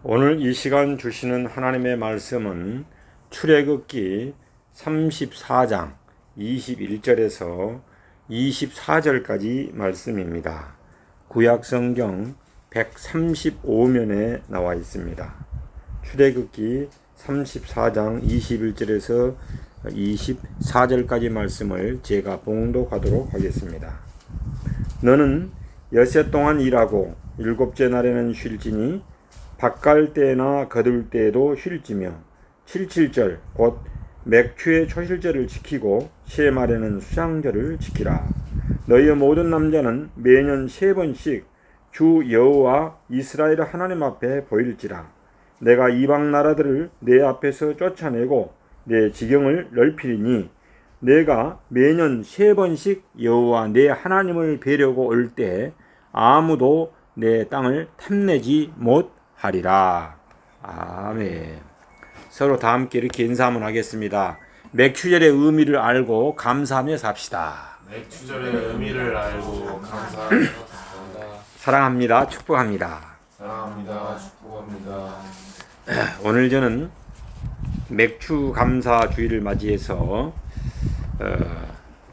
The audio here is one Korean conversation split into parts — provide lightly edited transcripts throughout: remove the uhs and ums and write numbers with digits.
오늘 이 시간 주시는 하나님의 말씀은 출애굽기 34장 21절에서 24절까지 말씀입니다. 구약성경 135면에 나와 있습니다. 출애굽기 34장 21절에서 24절까지 말씀을 제가 봉독하도록 하겠습니다. 너는 여섯 동안 일하고 일곱째 날에는 쉴지니 밭갈 때나 거둘 때에도 쉴지며 77절 곧 맥추의 초실절을 지키고 셰말에는 수장절을 지키라. 너희의 모든 남자는 매년 3번씩 주 여호와 이스라엘 하나님 앞에 보일지라. 내가 이방 나라들을 내 앞에서 쫓아내고 내 지경을 넓히리니 내가 매년 3번씩 여호와 내 하나님을 뵈려고 올 때 아무도 내 땅을 탐내지 못하리라. 아멘. 서로 다 함께 이렇게 인사 한번 하겠습니다. 맥추절의 의미를 알고 감사하며 삽시다. 맥추절의 의미를 알고 감사합니다. 사랑합니다. 축복합니다. 사랑합니다. 축복합니다. 오늘 저는 맥추 감사 주일을 맞이해서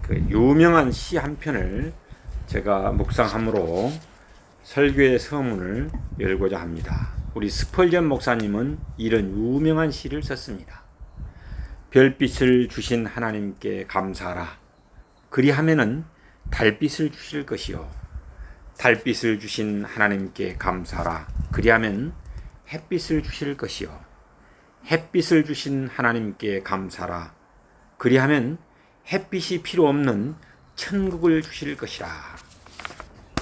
그 유명한 시 한 편을 제가 묵상함으로 설교의 서문을 열고자 합니다. 우리 스펄전 목사님은 이런 유명한 시를 썼습니다. 별빛을 주신 하나님께 감사하라. 그리하면은 달빛을 주실 것이요. 달빛을 주신 하나님께 감사하라. 그리하면 햇빛을 주실 것이요. 햇빛을 주신 하나님께 감사하라. 그리하면 햇빛이 필요 없는 천국을 주실 것이라.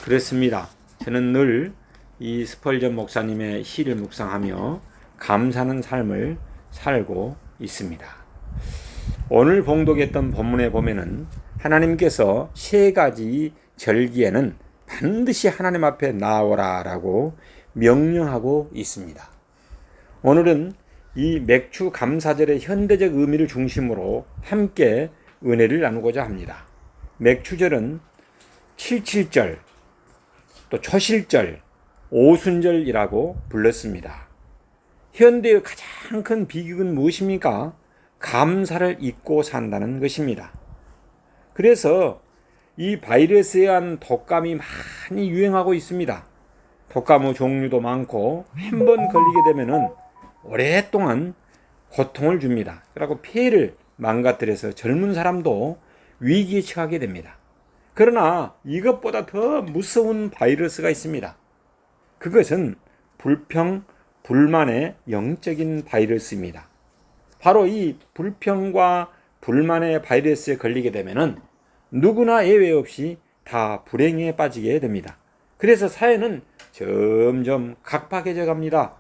그렇습니다. 저는 늘 이 스펄전 목사님의 시를 묵상하며 감사하는 삶을 살고 있습니다. 오늘 봉독했던 본문에 보면은 하나님께서 3가지 절기에는 반드시 하나님 앞에 나오라 라고 명령하고 있습니다. 오늘은 이 맥추 감사절의 현대적 의미를 중심으로 함께 은혜를 나누고자 합니다. 맥추절은 77절, 또 초실절, 오순절이라고 불렀습니다. 현대의 가장 큰 비극은 무엇입니까? 감사를 잊고 산다는 것입니다. 그래서 이 바이러스에 의한 독감이 많이 유행하고 있습니다. 독감의 종류도 많고 한 번 걸리게 되면은 오랫동안 고통을 줍니다. 그리고 폐를 망가뜨려서 젊은 사람도 위기에 처하게 됩니다. 그러나 이것보다 더 무서운 바이러스가 있습니다. 그것은 불평, 불만의 영적인 바이러스입니다. 바로 이 불평과 불만의 바이러스에 걸리게 되면은 누구나 예외 없이 다 불행에 빠지게 됩니다. 그래서 사회는 점점 각박해져 갑니다.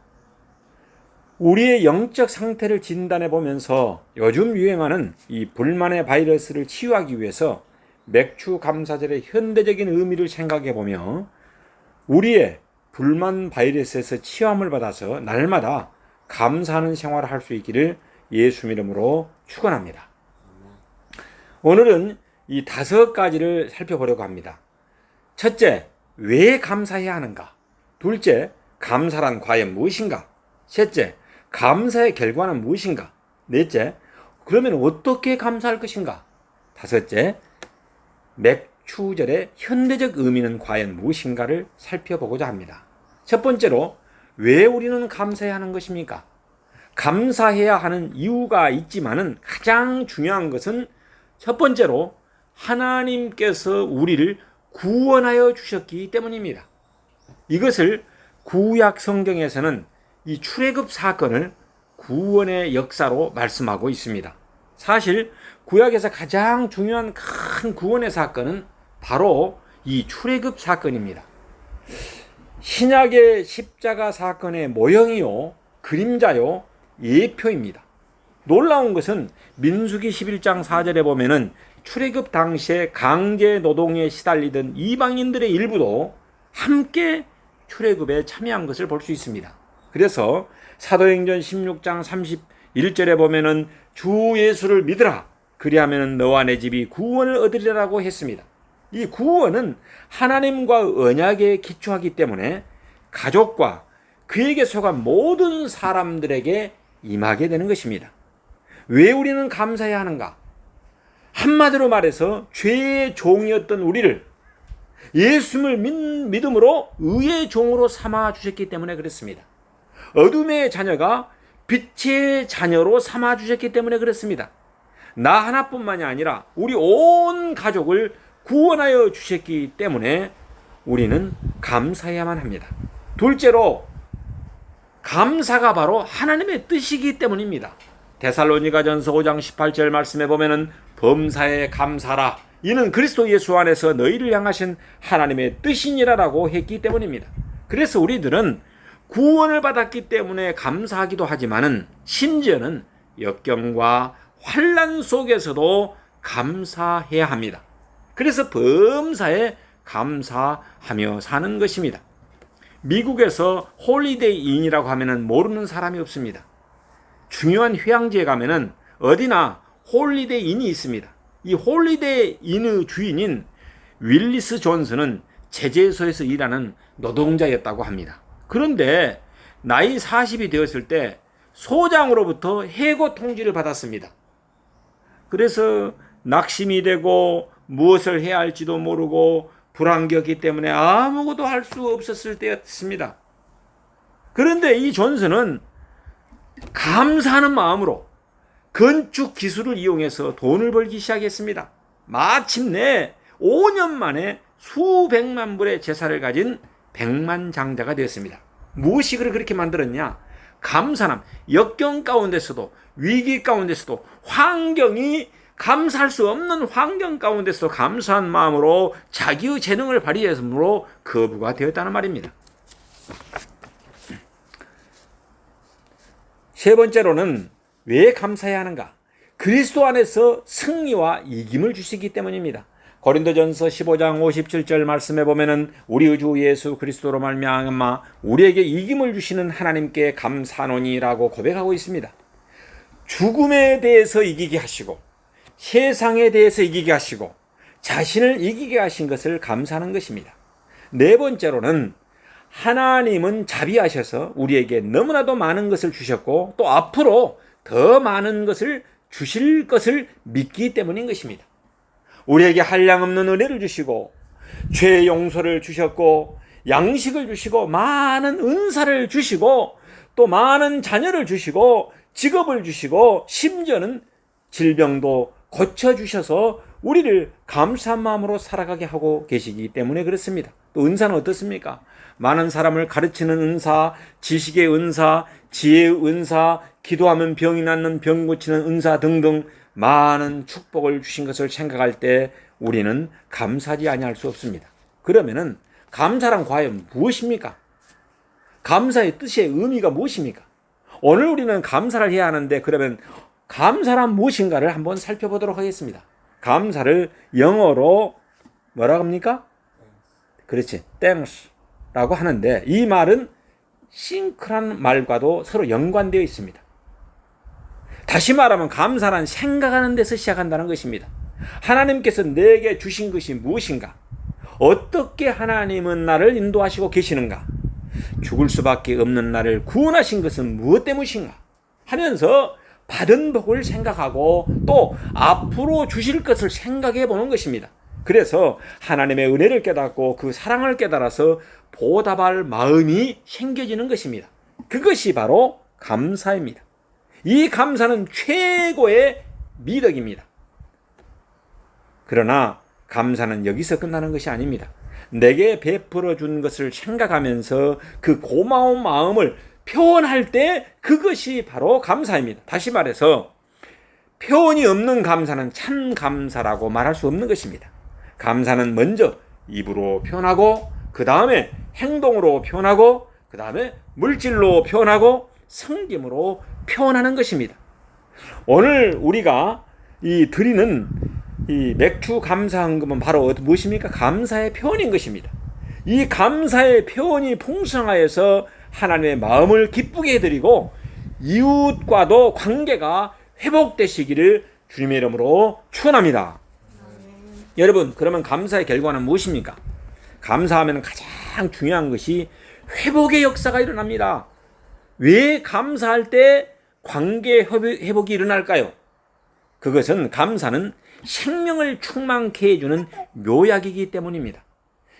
우리의 영적 상태를 진단해 보면서 요즘 유행하는 이 불만의 바이러스를 치유하기 위해서 맥추 감사절의 현대적인 의미를 생각해 보며 우리의 불만 바이러스에서 치유함을 받아서 날마다 감사하는 생활을 할 수 있기를 예수 이름으로 축원합니다. 오늘은 이 5가지를 살펴보려고 합니다. 첫째, 왜 감사해야 하는가? 둘째, 감사란 과연 무엇인가? 셋째, 감사의 결과는 무엇인가? 넷째, 그러면 어떻게 감사할 것인가? 다섯째, 맥추절의 현대적 의미는 과연 무엇인가를 살펴보고자 합니다. 첫 번째로, 왜 우리는 감사해야 하는 것입니까? 감사해야 하는 이유가 있지만은 가장 중요한 것은 첫 번째로 하나님께서 우리를 구원하여 주셨기 때문입니다. 이것을 구약 성경에서는 이 출애굽 사건을 구원의 역사로 말씀하고 있습니다. 사실 구약에서 가장 중요한 큰 구원의 사건은 바로 이 출애굽 사건입니다. 신약의 십자가 사건의 모형이요, 그림자요, 예표입니다. 놀라운 것은 민수기 11장 4절에 보면은 출애굽 당시에 강제 노동에 시달리던 이방인들의 일부도 함께 출애굽에 참여한 것을 볼 수 있습니다. 그래서 사도행전 16장 31절에 보면은 주 예수를 믿으라. 그리하면 너와 내 집이 구원을 얻으리라고 했습니다. 이 구원은 하나님과 언약에 기초하기 때문에 가족과 그에게 속한 모든 사람들에게 임하게 되는 것입니다. 왜 우리는 감사해야 하는가? 한마디로 말해서 죄의 종이었던 우리를 예수를 믿음으로 의의 종으로 삼아 주셨기 때문에 그렇습니다. 어둠의 자녀가 빛의 자녀로 삼아 주셨기 때문에 그렇습니다. 나 하나뿐만이 아니라 우리 온 가족을 구원하여 주셨기 때문에 우리는 감사해야만 합니다. 둘째로 감사가 바로 하나님의 뜻이기 때문입니다. 데살로니가전서 5장 18절 말씀에 보면은 범사에 감사라, 이는 그리스도 예수 안에서 너희를 향하신 하나님의 뜻이니라라고 했기 때문입니다. 그래서 우리들은 구원을 받았기 때문에 감사하기도 하지만은 심지어는 역경과 환난 속에서도 감사해야 합니다. 그래서 범사에 감사하며 사는 것입니다. 미국에서 홀리데이 인이라고 하면은 모르는 사람이 없습니다. 중요한 휴양지에 가면은 어디나 홀리데이 인이 있습니다. 이 홀리데이 인의 주인인 윌리스 존슨은 제재소에서 일하는 노동자였다고 합니다. 그런데 나이 40이 되었을 때 소장으로부터 해고 통지를 받았습니다. 그래서 낙심이 되고 무엇을 해야 할지도 모르고 불안겼기 때문에 아무것도 할 수 없었을 때였습니다. 그런데 이 존슨은 감사하는 마음으로 건축 기술을 이용해서 돈을 벌기 시작했습니다. 마침내 5년 만에 수백만 불의 재산을 가진 백만장자가 되었습니다. 무엇이 그렇게 만들었냐? 감사함. 역경 가운데서도, 위기 가운데서도, 환경이 감사할 수 없는 환경 가운데서도 감사한 마음으로 자기의 재능을 발휘했으므로 거부가 되었다는 말입니다. 세 번째로는 왜 감사해야 하는가? 그리스도 안에서 승리와 이김을 주시기 때문입니다. 고린도전서 15장 57절 말씀에 보면은 우리 주 예수 그리스도로 말미암아 우리에게 이김을 주시는 하나님께 감사하노니라고 고백하고 있습니다. 죽음에 대해서 이기게 하시고 세상에 대해서 이기게 하시고 자신을 이기게 하신 것을 감사하는 것입니다. 네 번째로는 하나님은 자비하셔서 우리에게 너무나도 많은 것을 주셨고 또 앞으로 더 많은 것을 주실 것을 믿기 때문인 것입니다. 우리에게 한량없는 은혜를 주시고 죄 용서를 주셨고 양식을 주시고 많은 은사를 주시고 또 많은 자녀를 주시고 직업을 주시고 심지어는 질병도 고쳐주셔서 우리를 감사한 마음으로 살아가게 하고 계시기 때문에 그렇습니다. 또 은사는 어떻습니까? 많은 사람을 가르치는 은사, 지식의 은사, 지혜의 은사, 기도하면 병이 낫는 병 고치는 은사 등등 많은 축복을 주신 것을 생각할 때 우리는 감사하지 아니할 수 없습니다. 그러면은 감사란 과연 무엇입니까? 감사의 뜻의 의미가 무엇입니까? 오늘 우리는 감사를 해야 하는데 그러면 감사란 무엇인가를 한번 살펴보도록 하겠습니다. 감사를 영어로 뭐라고 합니까? 그렇지, thanks라고 하는데 이 말은 싱크라는 말과도 서로 연관되어 있습니다. 다시 말하면 감사란 생각하는 데서 시작한다는 것입니다. 하나님께서 내게 주신 것이 무엇인가? 어떻게 하나님은 나를 인도하시고 계시는가? 죽을 수밖에 없는 나를 구원하신 것은 무엇 때문인가? 하면서 받은 복을 생각하고 또 앞으로 주실 것을 생각해 보는 것입니다. 그래서 하나님의 은혜를 깨닫고 그 사랑을 깨달아서 보답할 마음이 생겨지는 것입니다. 그것이 바로 감사입니다. 이 감사는 최고의 미덕입니다. 그러나 감사는 여기서 끝나는 것이 아닙니다. 내게 베풀어 준 것을 생각하면서 그 고마운 마음을 표현할 때 그것이 바로 감사입니다. 다시 말해서 표현이 없는 감사는 참 감사라고 말할 수 없는 것입니다. 감사는 먼저 입으로 표현하고 그 다음에 행동으로 표현하고 그 다음에 물질로 표현하고 섬김으로 표현하는 것입니다. 오늘 우리가 드리는 이 맥주 감사헌금은 바로 무엇입니까? 감사의 표현인 것입니다. 이 감사의 표현이 풍성하여서 하나님의 마음을 기쁘게 해드리고 이웃과도 관계가 회복되시기를 주님의 이름으로 축원합니다. 여러분, 그러면 감사의 결과는 무엇입니까? 감사하면 가장 중요한 것이 회복의 역사가 일어납니다. 왜 감사할 때 관계 회복이 일어날까요? 그것은 감사는 생명을 충만케 해주는 묘약이기 때문입니다.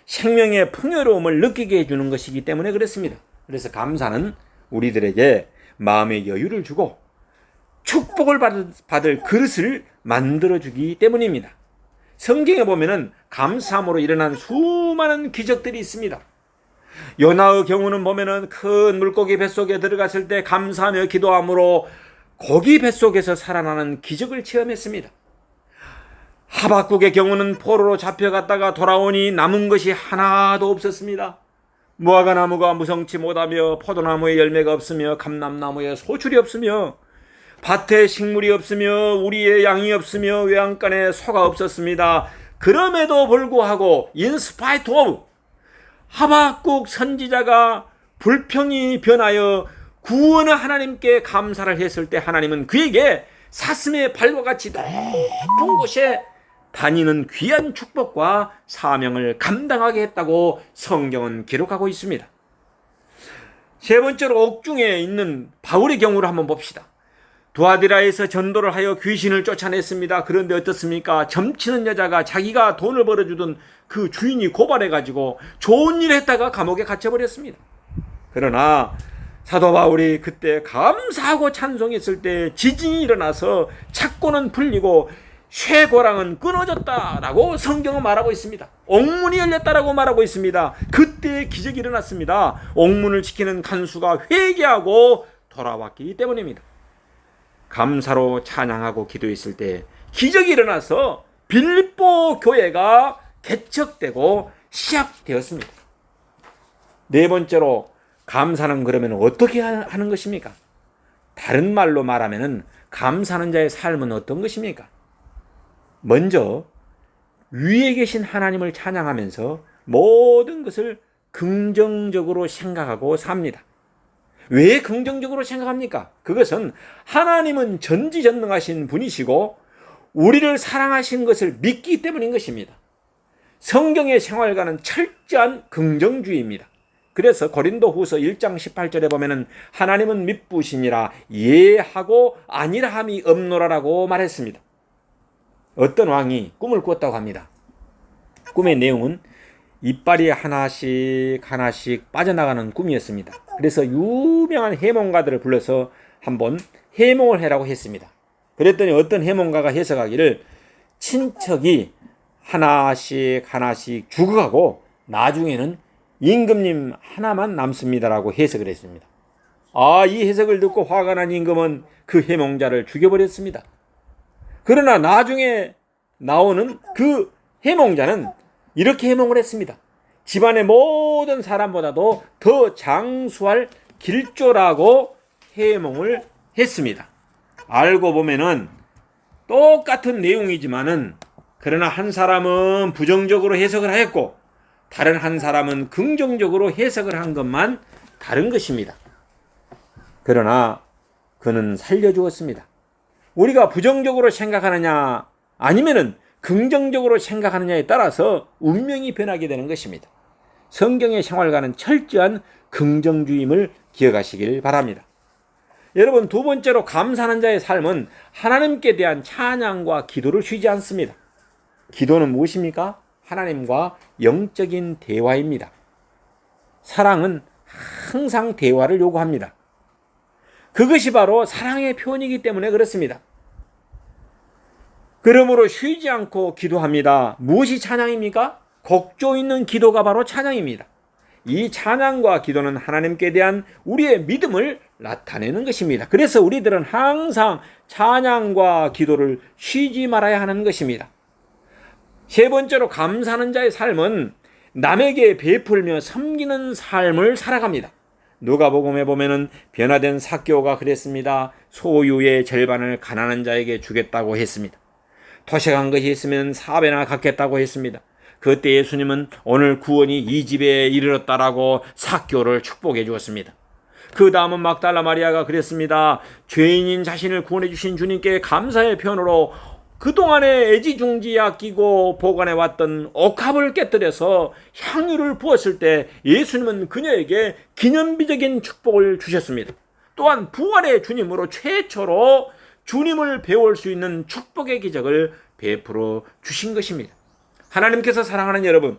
생명의 풍요로움을 느끼게 해주는 것이기 때문에 그렇습니다. 그래서 감사는 우리들에게 마음의 여유를 주고 축복을 받을 그릇을 만들어주기 때문입니다. 성경에 보면은 감사함으로 일어난 수많은 기적들이 있습니다. 요나의 경우는 보면은 큰 물고기 뱃속에 들어갔을 때 감사하며 기도함으로 고기 뱃속에서 살아나는 기적을 체험했습니다. 하박국의 경우는 포로로 잡혀갔다가 돌아오니 남은 것이 하나도 없었습니다. 무화과나무가 무성치 못하며 포도나무에 열매가 없으며 감람나무에 소출이 없으며 밭에 식물이 없으며 우리의 양이 없으며 외양간에 소가 없었습니다. 그럼에도 불구하고 in spite of 하박국 선지자가 불평이 변하여 구원의 하나님께 감사를 했을 때 하나님은 그에게 사슴의 발과 같이 높은 곳에 다니는 귀한 축복과 사명을 감당하게 했다고 성경은 기록하고 있습니다. 세 번째로 옥중에 있는 바울의 경우를 한번 봅시다. 두아디라에서 전도를 하여 귀신을 쫓아냈습니다. 그런데 어떻습니까? 점치는 여자가 자기가 돈을 벌어주던 그 주인이 고발해가지고 좋은 일 했다가 감옥에 갇혀버렸습니다. 그러나 사도 바울이 그때 감사하고 찬송했을 때 지진이 일어나서 착고는 풀리고 쇠고랑은 끊어졌다라고 성경은 말하고 있습니다. 옥문이 열렸다라고 말하고 있습니다. 그때 기적이 일어났습니다. 옥문을 지키는 간수가 회개하고 돌아왔기 때문입니다. 감사로 찬양하고 기도했을 때 기적이 일어나서 빌립보 교회가 개척되고 시작되었습니다. 네 번째로 감사는 그러면 어떻게 하는 것입니까? 다른 말로 말하면 감사하는 자의 삶은 어떤 것입니까? 먼저 위에 계신 하나님을 찬양하면서 모든 것을 긍정적으로 생각하고 삽니다. 왜 긍정적으로 생각합니까? 그것은 하나님은 전지전능하신 분이시고 우리를 사랑하신 것을 믿기 때문인 것입니다. 성경의 생활과는 철저한 긍정주의입니다. 그래서 고린도후서 1장 18절에 보면은 하나님은 미쁘시니라 예하고 아니라 함이 없노라라고 말했습니다. 어떤 왕이 꿈을 꿨다고 합니다. 꿈의 내용은 이빨이 하나씩 빠져나가는 꿈이었습니다. 그래서 유명한 해몽가들을 불러서 한번 해몽을 해라고 했습니다. 그랬더니 어떤 해몽가가 해석하기를 친척이 하나씩 죽어가고 나중에는 임금님 하나만 남습니다라고 해석을 했습니다. 이 해석을 듣고 화가 난 임금은 그 해몽자를 죽여버렸습니다. 그러나 나중에 나오는 그 해몽자는 이렇게 해몽을 했습니다. 집안의 모든 사람보다도 더 장수할 길조라고 해몽을 했습니다. 알고 보면은 똑같은 내용이지만은 그러나 한 사람은 부정적으로 해석을 하였고 다른 한 사람은 긍정적으로 해석을 한 것만 다른 것입니다. 그러나 그는 살려주었습니다. 우리가 부정적으로 생각하느냐 아니면은 긍정적으로 생각하느냐에 따라서 운명이 변하게 되는 것입니다. 성경의 생활과는 철저한 긍정주의임을 기억하시길 바랍니다. 여러분, 두 번째로 감사하는 자의 삶은 하나님께 대한 찬양과 기도를 쉬지 않습니다. 기도는 무엇입니까? 하나님과 영적인 대화입니다. 사랑은 항상 대화를 요구합니다. 그것이 바로 사랑의 표현이기 때문에 그렇습니다. 그러므로 쉬지 않고 기도합니다. 무엇이 찬양입니까? 곡조 있는 기도가 바로 찬양입니다. 이 찬양과 기도는 하나님께 대한 우리의 믿음을 나타내는 것입니다. 그래서 우리들은 항상 찬양과 기도를 쉬지 말아야 하는 것입니다. 세 번째로 감사하는 자의 삶은 남에게 베풀며 섬기는 삶을 살아갑니다. 누가복음에 보면은 변화된 삭개오가 그랬습니다. 소유의 절반을 가난한 자에게 주겠다고 했습니다. 토색한 것이 있으면 4배나 갚겠다고 했습니다. 그때 예수님은 오늘 구원이 이 집에 이르렀다라고 삭개오를 축복해 주었습니다. 그 다음은 막달라 마리아가 그랬습니다. 죄인인 자신을 구원해 주신 주님께 감사의 표현으로 그동안에 애지중지 아끼고 보관해왔던 옥합을 깨뜨려서 향유를 부었을 때 예수님은 그녀에게 기념비적인 축복을 주셨습니다. 또한 부활의 주님으로 최초로 주님을 배울 수 있는 축복의 기적을 베풀어 주신 것입니다. 하나님께서 사랑하는 여러분,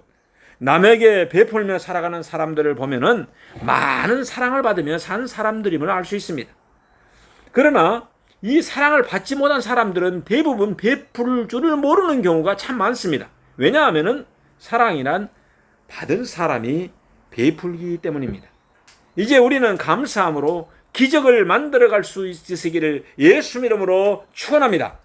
남에게 베풀며 살아가는 사람들을 보면은 많은 사랑을 받으며 산 사람들임을 알 수 있습니다. 그러나 이 사랑을 받지 못한 사람들은 대부분 베풀 줄을 모르는 경우가 참 많습니다. 왜냐하면은 사랑이란 받은 사람이 베풀기 때문입니다. 이제 우리는 감사함으로 기적을 만들어갈 수 있으시기를 예수 이름으로 축원합니다.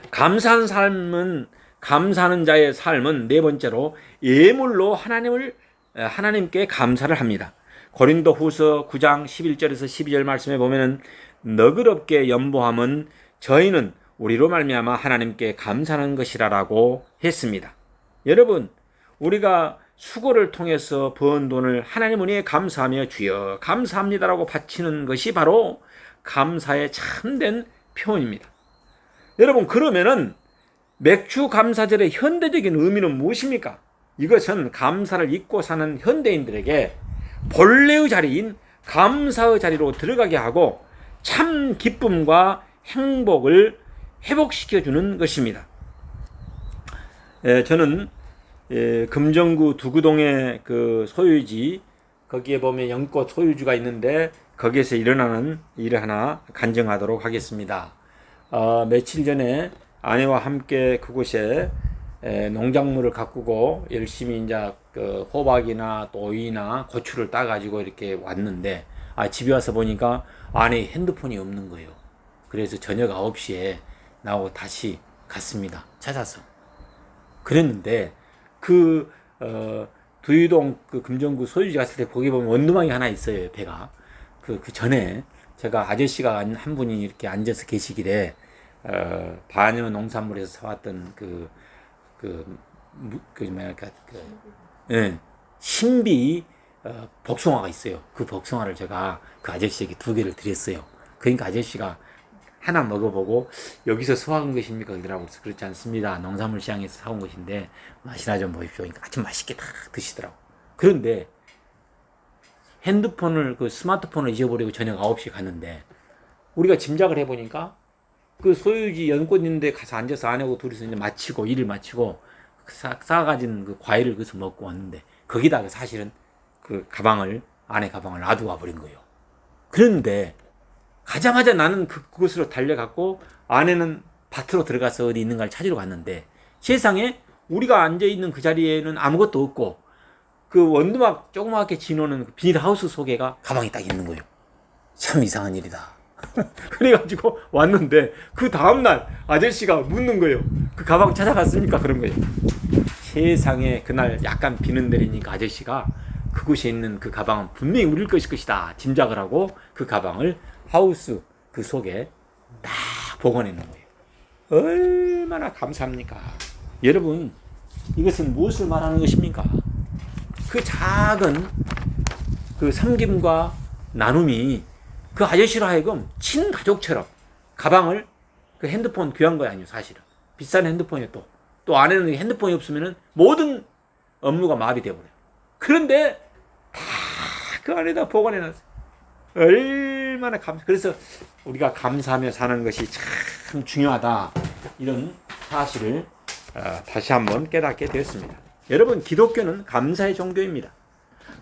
감사한 삶은 감사하는 자의 삶은 네 번째로 예물로 하나님께 감사를 합니다. 고린도후서 9장 11절에서 12절 말씀에 보면은 너그럽게 연보함은 저희는 우리로 말미암아 하나님께 감사하는 것이라라고 했습니다. 여러분, 우리가 수고를 통해서 번 돈을 하나님 은혜에 감사하며 주여 감사합니다라고 바치는 것이 바로 감사의 참된 표현입니다. 여러분, 그러면은 맥주 감사절의 현대적인 의미는 무엇입니까? 이것은 감사를 잊고 사는 현대인들에게 본래의 자리인 감사의 자리로 들어가게 하고 참 기쁨과 행복을 회복시켜주는 것입니다. 저는 금정구 두구동의 그 소유지, 거기에 보면 연꽃 소유주가 있는데 거기에서 일어나는 일을 하나 간증하도록 하겠습니다. 며칠 전에 아내와 함께 그곳에 농작물을 가꾸고 열심히 이제 그 호박이나 또 오이나 고추를 따가지고 이렇게 왔는데 집에 와서 보니까 아내 핸드폰이 없는 거예요. 그래서 저녁 9시에 나오고 다시 갔습니다. 찾아서. 그랬는데 두유동 그 금정구 소유지 갔을 때 거기 보면 원두막이 하나 있어요. 배가. 그 전에 제가 아저씨가 한 분이 이렇게 앉아서 계시길래 반여 농산물에서 사왔던 신비 복숭아가 있어요. 그 복숭아를 제가 그 아저씨에게 2개를 드렸어요. 그러니까 아저씨가 하나 먹어보고 여기서 수확한 것입니까? 그러더라고요. 그렇지 않습니다. 농산물 시장에서 사온 것인데 맛이나 좀 보십시오. 그러니까 아주 맛있게 다 드시더라고요. 그런데 핸드폰을 그 스마트폰을 잊어버리고 저녁 9시에 갔는데 우리가 짐작을 해보니까 그 소유지 연꽃 있는데 가서 앉아서 아내하고 둘이서 이제 마치고 일을 마치고 싸가진 그 과일을 거기서 먹고 왔는데 거기다가 사실은 그 아내 가방을 놔두고 와버린 거예요. 그런데 가자마자 나는 그곳으로 달려갔고 아내는 밭으로 들어가서 어디 있는가를 찾으러 갔는데 세상에 우리가 앉아있는 그 자리에는 아무것도 없고 그 원두막 조그맣게 지노는 비닐하우스 속에가 가방이 딱 있는 거예요. 참 이상한 일이다. 그래가지고 왔는데 그 다음날 아저씨가 묻는 거예요. 그 가방 찾아갔습니까? 그런 거예요. 세상에 그날 약간 비는 내리니까 아저씨가 그곳에 있는 그 가방은 분명히 우릴 것이다 짐작을 하고 그 가방을 하우스 그 속에 딱 보관해 놓은 거예요. 얼마나 감사합니까? 여러분, 이것은 무엇을 말하는 것입니까? 그 작은 그 섬김과 나눔이 그 아저씨로 하여금 친가족처럼 가방을 그 핸드폰 귀한 거 아니에요, 사실은. 비싼 핸드폰이 또 안에는 핸드폰이 없으면은 모든 업무가 마비되어버려요. 그런데 다 그 안에다 보관해 놨어요. 얼마나 그래서 우리가 감사하며 사는 것이 참 중요하다. 이런 사실을 다시 한번 깨닫게 되었습니다. 여러분, 기독교는 감사의 종교입니다.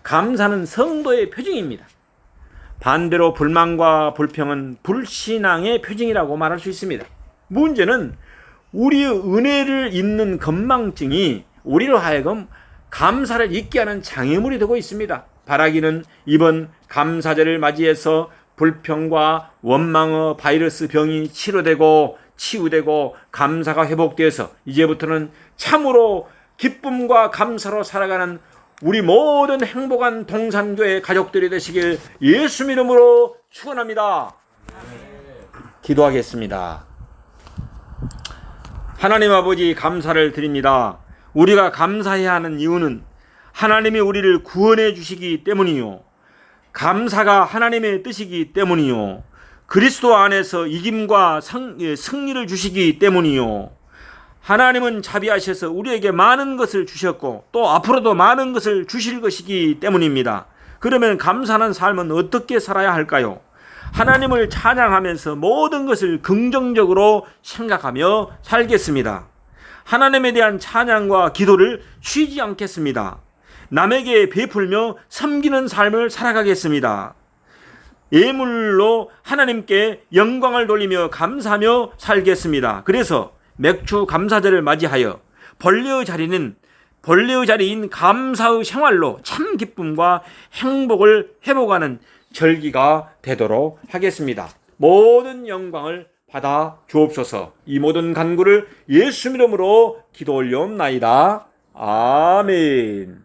감사는 성도의 표징입니다. 반대로 불만과 불평은 불신앙의 표징이라고 말할 수 있습니다. 문제는 우리의 은혜를 잊는 건망증이 우리로 하여금 감사를 잊게 하는 장애물이 되고 있습니다. 바라기는 이번 감사절을 맞이해서 불평과 원망의 바이러스 병이 치유되고 감사가 회복되어서 이제부터는 참으로 기쁨과 감사로 살아가는 우리 모든 행복한 동산교회 가족들이 되시길 예수 이름으로 축원합니다. 기도하겠습니다. 하나님 아버지, 감사를 드립니다. 우리가 감사해야 하는 이유는 하나님이 우리를 구원해 주시기 때문이요, 감사가 하나님의 뜻이기 때문이요, 그리스도 안에서 이김과 승리를 주시기 때문이요. 하나님은 자비하셔서 우리에게 많은 것을 주셨고 또 앞으로도 많은 것을 주실 것이기 때문입니다. 그러면 감사하는 삶은 어떻게 살아야 할까요? 하나님을 찬양하면서 모든 것을 긍정적으로 생각하며 살겠습니다. 하나님에 대한 찬양과 기도를 쉬지 않겠습니다. 남에게 베풀며 섬기는 삶을 살아가겠습니다. 예물로 하나님께 영광을 돌리며 감사하며 살겠습니다. 그래서 맥주 감사절을 맞이하여 본래의 자리인 감사의 생활로 참 기쁨과 행복을 회복하는 절기가 되도록 하겠습니다. 모든 영광을 받아 주옵소서. 이 모든 간구를 예수 이름으로 기도 올려옵나이다. 아멘.